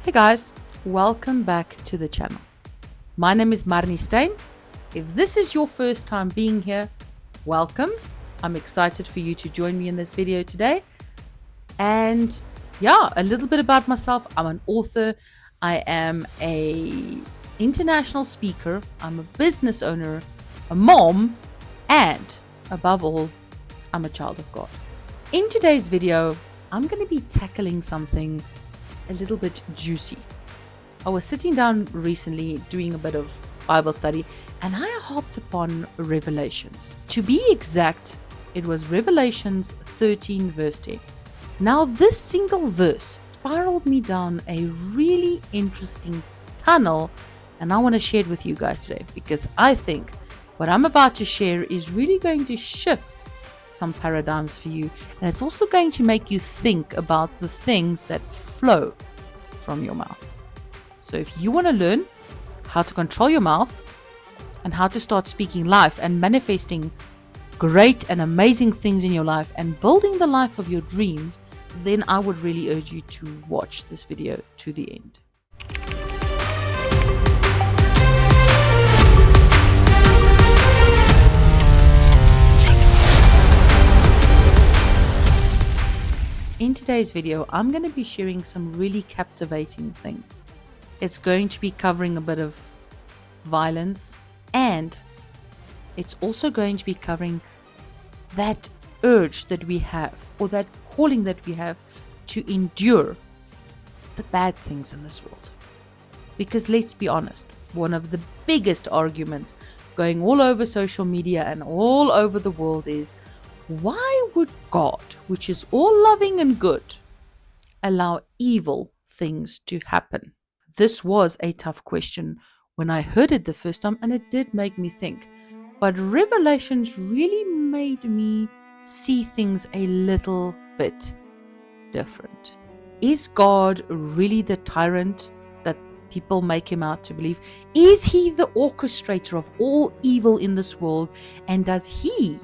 Hey guys, welcome back to the channel. My name is Marnie Stein. If this is your first time being here, welcome. I'm excited for you to join me in this video today. And yeah, a little bit about myself. I'm an author. I am an international speaker. I'm a business owner, a mom, and above all, I'm a child of God. In today's video, I'm going to be tackling something a little bit juicy. I was sitting down recently doing a bit of Bible study and I hopped upon Revelations. To be exact, it was Revelations 13 verse 10. Now this single verse spiraled me down a really interesting tunnel, and I want to share it with you guys today because I think what I'm about to share is really going to shift some paradigms for you, and it's also going to make you think about the things that flow from your mouth. So if you want to learn how to control your mouth and how to start speaking life and manifesting great and amazing things in your life and building the life of your dreams, then I would really urge you to watch this video to the end. In today's video, I'm going to be sharing some really captivating things. It's going to be covering a bit of violence, and it's also going to be covering that urge that we have, or that calling that we have to endure the bad things in this world. Because let's be honest, one of the biggest arguments going all over social media and all over the world is, why would God, which is all loving and good, allow evil things to happen? This was a tough question when I heard it the first time, and it did make me think. But Revelations really made me see things a little bit different. Is God really the tyrant that people make him out to believe? Is he the orchestrator of all evil in this world? And does he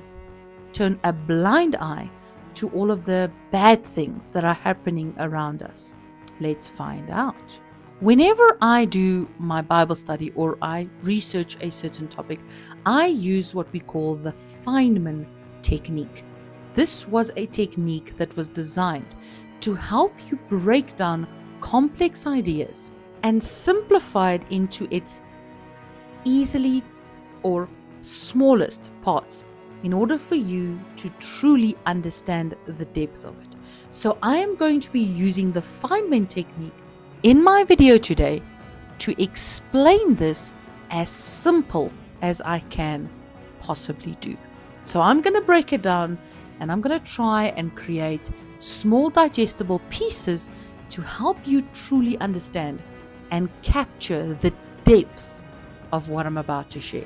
turn a blind eye to all of the bad things that are happening around us? Let's find out. Whenever I do my Bible study or I research a certain topic, I use what we call the Feynman Technique. This was a technique that was designed to help you break down complex ideas and simplify it into its easily or smallest parts, in order for you to truly understand the depth of it. So I am going to be using the Feynman technique in my video today to explain this as simple as I can possibly do. So I'm going to break it down, and I'm going to try and create small digestible pieces to help you truly understand and capture the depth of what I'm about to share.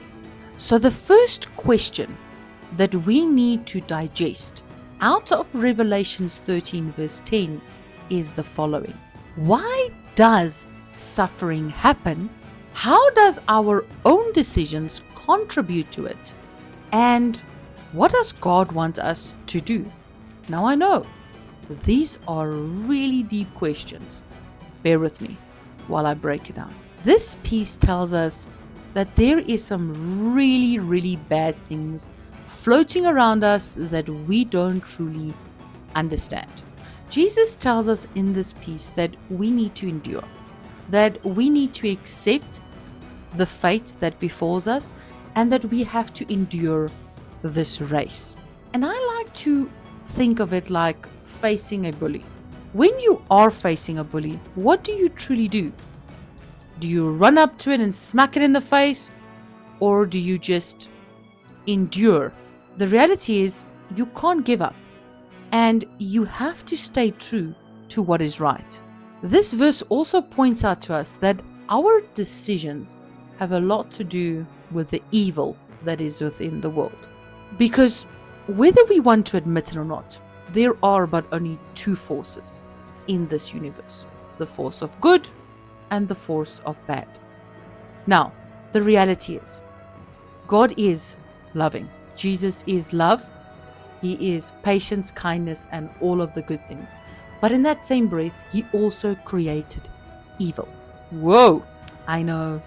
So the first question that we need to digest out of Revelations 13 verse 10 is the following. Why does suffering happen? How does our own decisions contribute to it? And what does God want us to do? Now I know these are really deep questions. Bear with me while I break it down. This piece tells us that there is some really bad things floating around us that we don't truly understand. Jesus tells us in this piece that we need to endure, that we need to accept the fate that befalls us, and that we have to endure this race. And I like to think of it like facing a bully. When you are facing a bully, what do you truly do? Do you run up to it and smack it in the face, or do you just endure? The reality is you can't give up, and you have to stay true to what is right. This verse also points out to us that our decisions have a lot to do with the evil that is within the world. Because whether we want to admit it or not, there are but only two forces in this universe: the force of good and the force of bad. Now, the reality is, God is loving. Jesus is love. He is patience, kindness, and all of the good things. But in that same breath, he also created evil. Whoa! I know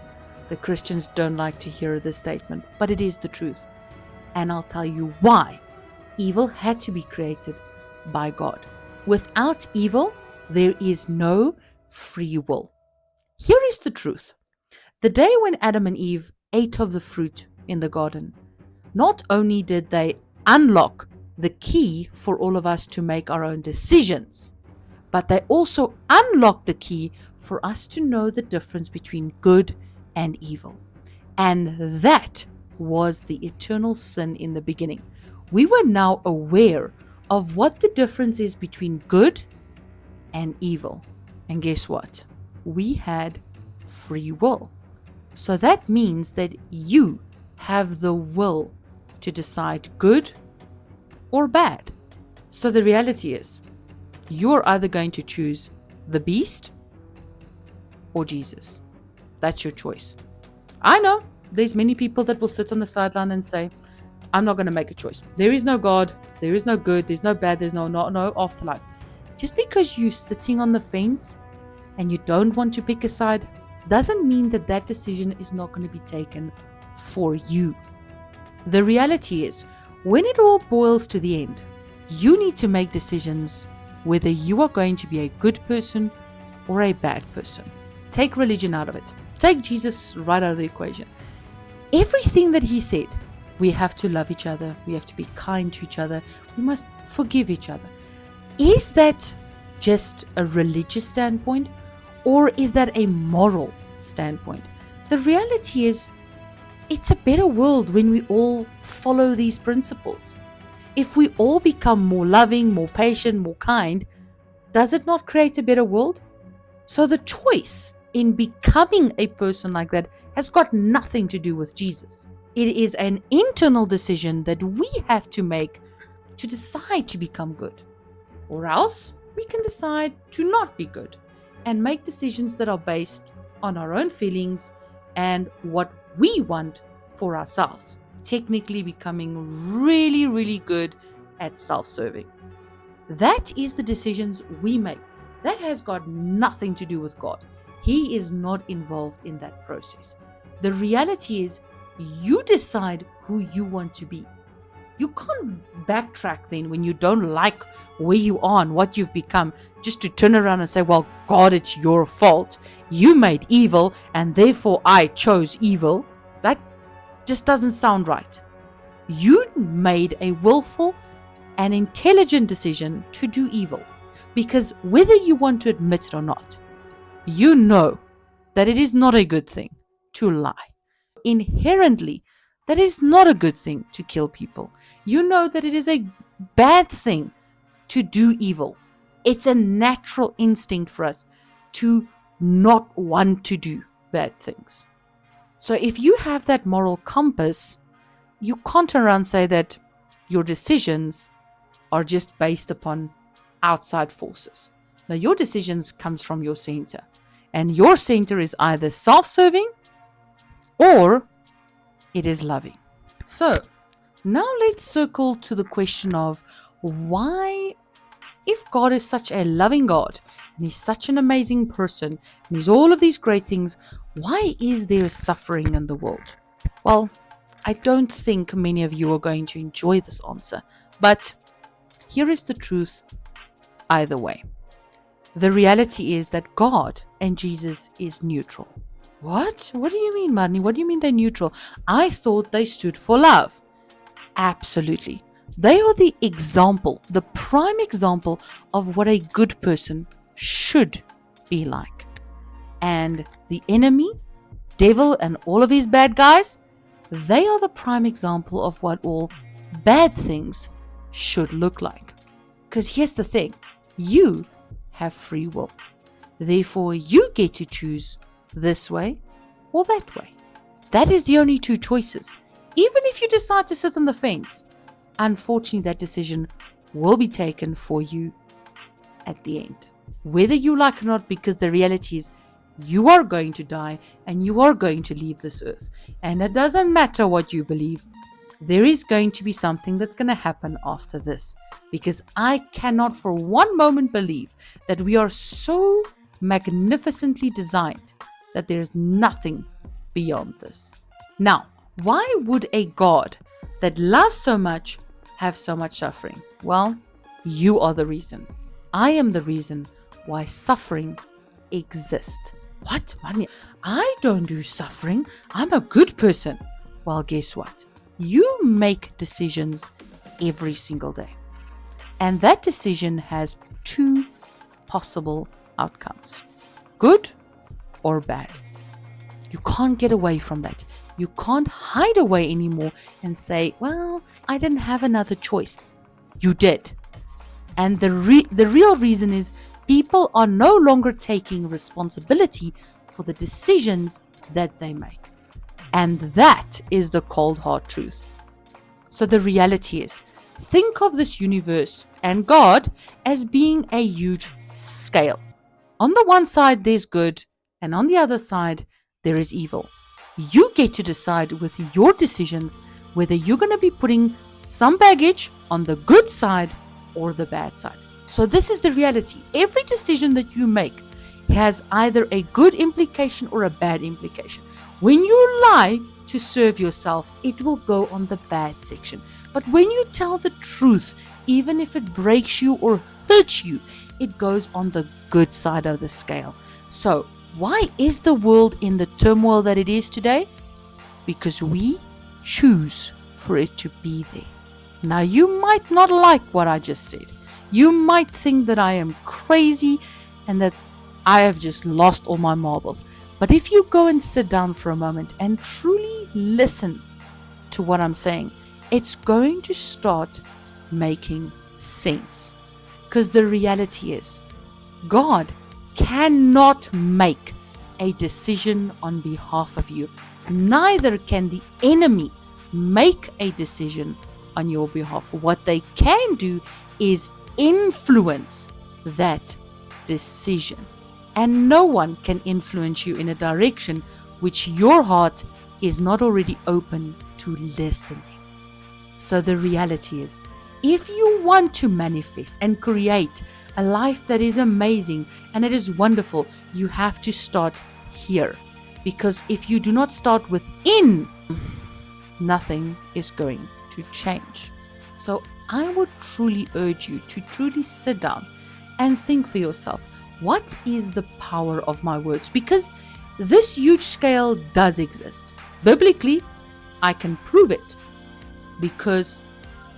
the Christians don't like to hear this statement, but it is the truth. And I'll tell you why. Evil had to be created by God. Without evil, there is no free will. Here is the truth. The day when Adam and Eve ate of the fruit in the garden, not only did they unlock the key for all of us to make our own decisions, but they also unlocked the key for us to know the difference between good and evil. And that was the eternal sin in the beginning. We were now aware of what the difference is between good and evil. And guess what? We had free will. So that means that you have the will to decide good or bad. So the reality is, you're either going to choose the beast or Jesus. That's your choice. I know there's many people that will sit on the sideline and say, I'm not going to make a choice. There is no God. There is no good. There's no bad. There's no afterlife. Just because you're sitting on the fence and you don't want to pick a side doesn't mean that that decision is not going to be taken for you. The reality is, when it all boils to the end, you need to make decisions whether you are going to be a good person or a bad person. Take religion out of it. Take Jesus right out of the equation. Everything that he said, we have to love each other, we have to be kind to each other, we must forgive each other. Is that just a religious standpoint, or is that a moral standpoint? The reality is, it's a better world when we all follow these principles. If we all become more loving, more patient, more kind, does it not create a better world? So the choice in becoming a person like that has got nothing to do with Jesus. It is an internal decision that we have to make to decide to become good. Or else we can decide to not be good and make decisions that are based on our own feelings and what we want for ourselves. Technically becoming really, really good at self-serving. That is the decisions we make. That has got nothing to do with God. He is not involved in that process. The reality is, you decide who you want to be. You can't backtrack then when you don't like where you are and what you've become, just to turn around and say, well, God, it's your fault. You made evil and therefore I chose evil. That just doesn't sound right. You made a willful and intelligent decision to do evil, because whether you want to admit it or not, you know that it is not a good thing to lie. Inherently, that is not a good thing to kill people. You know that it is a bad thing to do evil. It's a natural instinct for us to not want to do bad things. So if you have that moral compass, you can't turn around and say that your decisions are just based upon outside forces. Now, your decisions comes from your center, and your center is either self-serving or it is loving. So now let's circle to the question of why, if God is such a loving God and he's such an amazing person and he's all of these great things, why is there suffering in the world? Well, I don't think many of you are going to enjoy this answer, but here is the truth either way. The reality is that God and Jesus is neutral. What? What do you mean, Marnie? What do you mean they're neutral? I thought they stood for love. Absolutely. They are the example, the prime example of what a good person should be like. And the enemy, devil, and all of his bad guys, they are the prime example of what all bad things should look like. Because here's the thing, you have free will. Therefore, you get to choose this way or that way. That is the only two choices. Even if you decide to sit on the fence, unfortunately, that decision will be taken for you at the end. Whether you like it or not, because the reality is you are going to die and you are going to leave this earth. And it doesn't matter what you believe. There is going to be something that's going to happen after this. Because I cannot for one moment believe that we are so magnificently designed that there is nothing beyond this. Now, why would a God that loves so much have so much suffering? Well, you are the reason. I am the reason why suffering exists. What, Manya? I don't do suffering. I'm a good person. Well, guess what? You make decisions every single day. And that decision has two possible outcomes, good or bad. You can't get away from that. You can't hide away anymore and say, well, I didn't have another choice. You did. And the real reason is people are no longer taking responsibility for the decisions that they make. And that is the cold hard truth. So the reality is, think of this universe and God as being a huge scale. On the one side, there's good, and on the other side, there is evil. You get to decide with your decisions whether you're going to be putting some baggage on the good side or the bad side. So this is the reality. Every decision that you make has either a good implication or a bad implication. When you lie to serve yourself, it will go on the bad section. But when you tell the truth, even if it breaks you or hurts you, it goes on the good side of the scale. So why is the world in the turmoil that it is today? Because we choose for it to be there. Now, you might not like what I just said. You might think that I am crazy and that I have just lost all my marbles. But if you go and sit down for a moment and truly listen to what I'm saying, it's going to start making sense. Because the reality is, God cannot make a decision on behalf of you. Neither can the enemy make a decision on your behalf. What they can do is influence that decision. And no one can influence you in a direction which your heart is not already open to listening. So the reality is, if you want to manifest and create a life that is amazing and it is wonderful, you have to start here. Because if you do not start within, nothing is going to change. So I would truly urge you to truly sit down and think for yourself, what is the power of my words? Because this huge scale does exist. Biblically, I can prove it. Because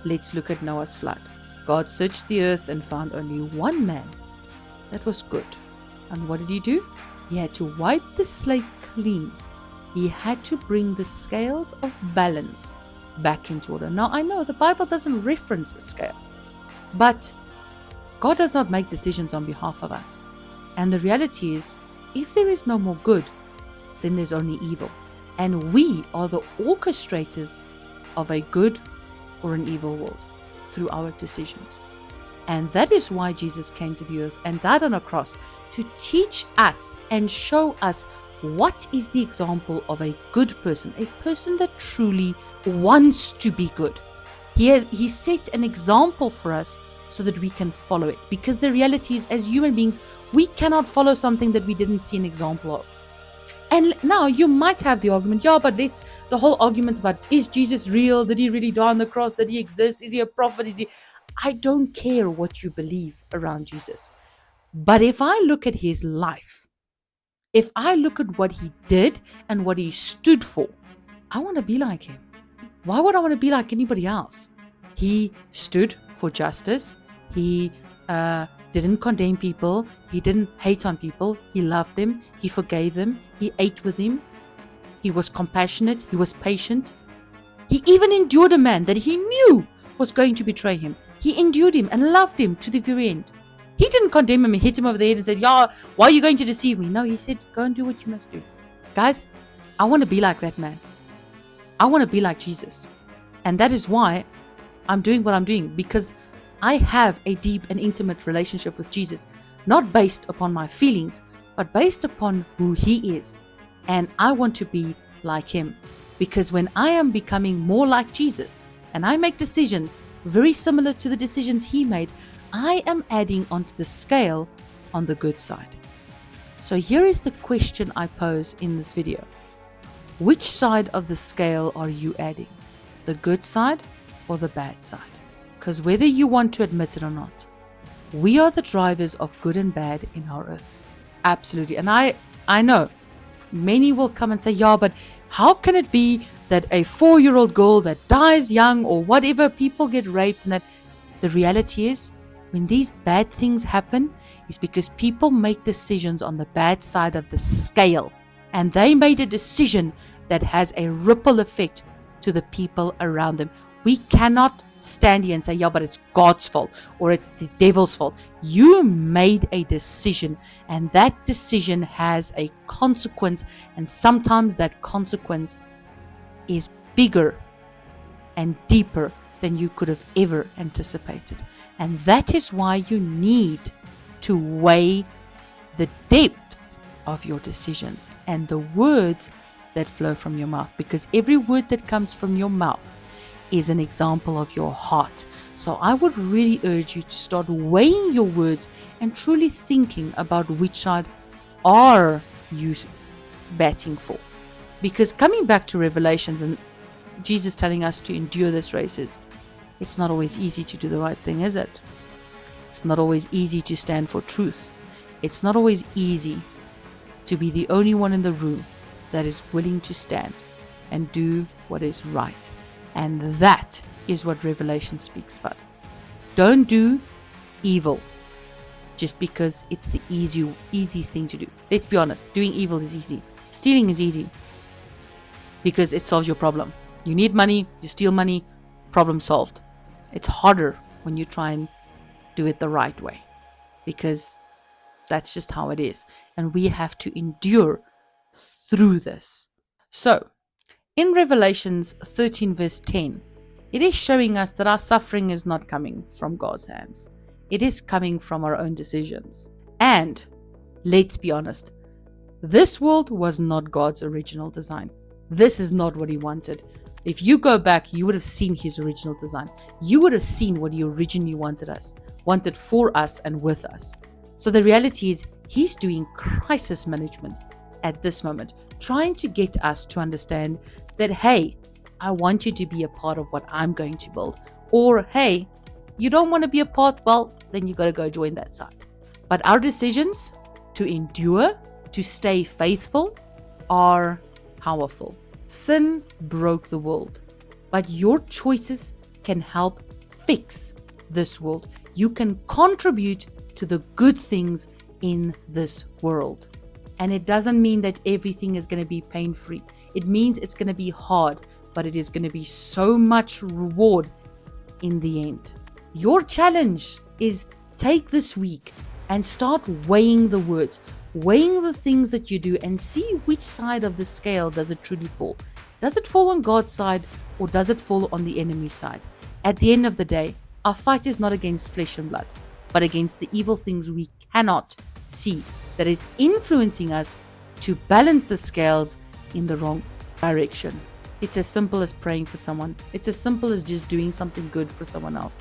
let's look at Noah's flood. God searched the earth and found only one man that was good. And what did he do? He had to wipe the slate clean. He had to bring the scales of balance back into order. Now, I know the Bible doesn't reference a scale, but God does not make decisions on behalf of us. And the reality is, if there is no more good, then there's only evil. And we are the orchestrators of a good or an evil world through our decisions. And that is why Jesus came to the earth and died on a cross, to teach us and show us what is the example of a good person, a person that truly wants to be good. He set an example for us so that we can follow it. Because the reality is, as human beings, we cannot follow something that we didn't see an example of. And now you might have the argument, yeah, but it's the whole argument about, is Jesus real? Did he really die on the cross? Did he exist? Is he a prophet? I don't care what you believe around Jesus. But if I look at his life, if I look at what he did and what he stood for, I want to be like him. Why would I want to be like anybody else? He stood for justice. He didn't condemn people. He didn't hate on people. He loved them. He forgave them. He ate with them. He was compassionate. He was patient. He even endured a man that he knew was going to betray him. He endured him and loved him to the very end. He didn't condemn him and hit him over the head and said, yeah, why are you going to deceive me? No, he said, go and do what you must do. Guys, I want to be like that man. I want to be like Jesus. And that is why I'm doing what I'm doing, because I have a deep and intimate relationship with Jesus, not based upon my feelings, but based upon who he is. And I want to be like him, because when I am becoming more like Jesus and I make decisions very similar to the decisions he made, I am adding onto the scale on the good side. So here is the question I pose in this video. Which side of the scale are you adding? The good side or the bad side? Because whether you want to admit it or not, we are the drivers of good and bad in our earth. Absolutely. And I know many will come and say, yeah, but how can it be that a 4-year-old girl that dies young or whatever, people get raped, and that the reality is when these bad things happen is because people make decisions on the bad side of the scale. And they made a decision that has a ripple effect to the people around them. We cannot stand here and say, yeah, but it's God's fault or it's the devil's fault. You made a decision, and that decision has a consequence. And sometimes that consequence is bigger and deeper than you could have ever anticipated. And that is why you need to weigh the depth of your decisions and the words that flow from your mouth, because every word that comes from your mouth is an example of your heart. So I would really urge you to start weighing your words and truly thinking about which side are you batting for. Because coming back to Revelations and Jesus telling us to endure this race, it's not always easy to do the right thing, is it? It's not always easy to stand for truth. It's not always easy to be the only one in the room that is willing to stand and do what is right. And that is what Revelation speaks about. Don't do evil just because it's the easy thing to do. Let's be honest, doing evil is easy. Stealing is easy because it solves your problem. You need money, you steal money, problem solved. It's harder when you try and do it the right way, because that's just how it is. And we have to endure through this. So, in Revelations 13 verse 10, it is showing us that our suffering is not coming from God's hands. It is coming from our own decisions. And let's be honest, this world was not God's original design. This is not what He wanted. If you go back, you would have seen His original design. You would have seen what He originally wanted for us and with us. So the reality is He's doing crisis management at this moment, trying to get us to understand that, hey, I want you to be a part of what I'm going to build. Or, hey, you don't want to be a part, well, then you got to go join that side. But our decisions to endure, to stay faithful, are powerful. Sin broke the world, but your choices can help fix this world. You can contribute to the good things in this world. And it doesn't mean that everything is going to be pain-free. It means it's going to be hard, but it is going to be so much reward in the end. Your challenge is take this week and start weighing the words, weighing the things that you do, and see which side of the scale does it truly fall. Does it fall on God's side, or does it fall on the enemy's side? At the end of the day, our fight is not against flesh and blood, but against the evil things we cannot see that is influencing us to balance the scales in the wrong direction. It's as simple as praying for someone. It's as simple as just doing something good for someone else.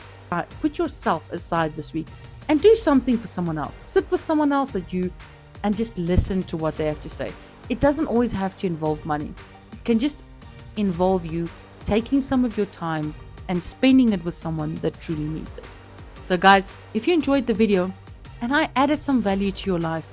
Put yourself aside this week and do something for someone else. Sit with someone else and just listen to what they have to say. It doesn't always have to involve money. It can just involve you taking some of your time and spending it with someone that truly needs it. So guys, if you enjoyed the video and I added some value to your life,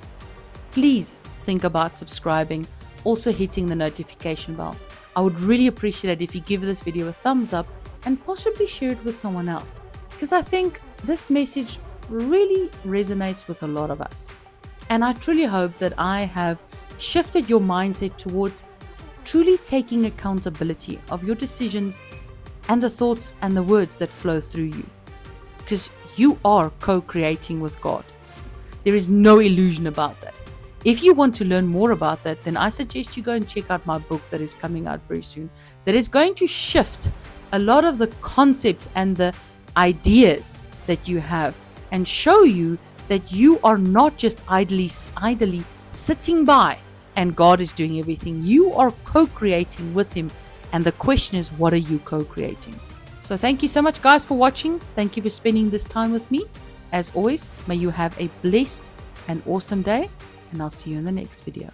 please think about subscribing, also hitting the notification bell. I would really appreciate it if you give this video a thumbs up and possibly share it with someone else, because I think this message really resonates with a lot of us. And I truly hope that I have shifted your mindset towards truly taking accountability of your decisions and the thoughts and the words that flow through you, because you are co-creating with God. There is no illusion about that. If you want to learn more about that, then I suggest you go and check out my book that is coming out very soon, that is going to shift a lot of the concepts and the ideas that you have and show you that you are not just idly sitting by and God is doing everything. You are co-creating with Him, and the question is, what are you co-creating? So thank you so much, guys, for watching. Thank you for spending this time with me. As always, may you have a blessed and awesome day, and I'll see you in the next video.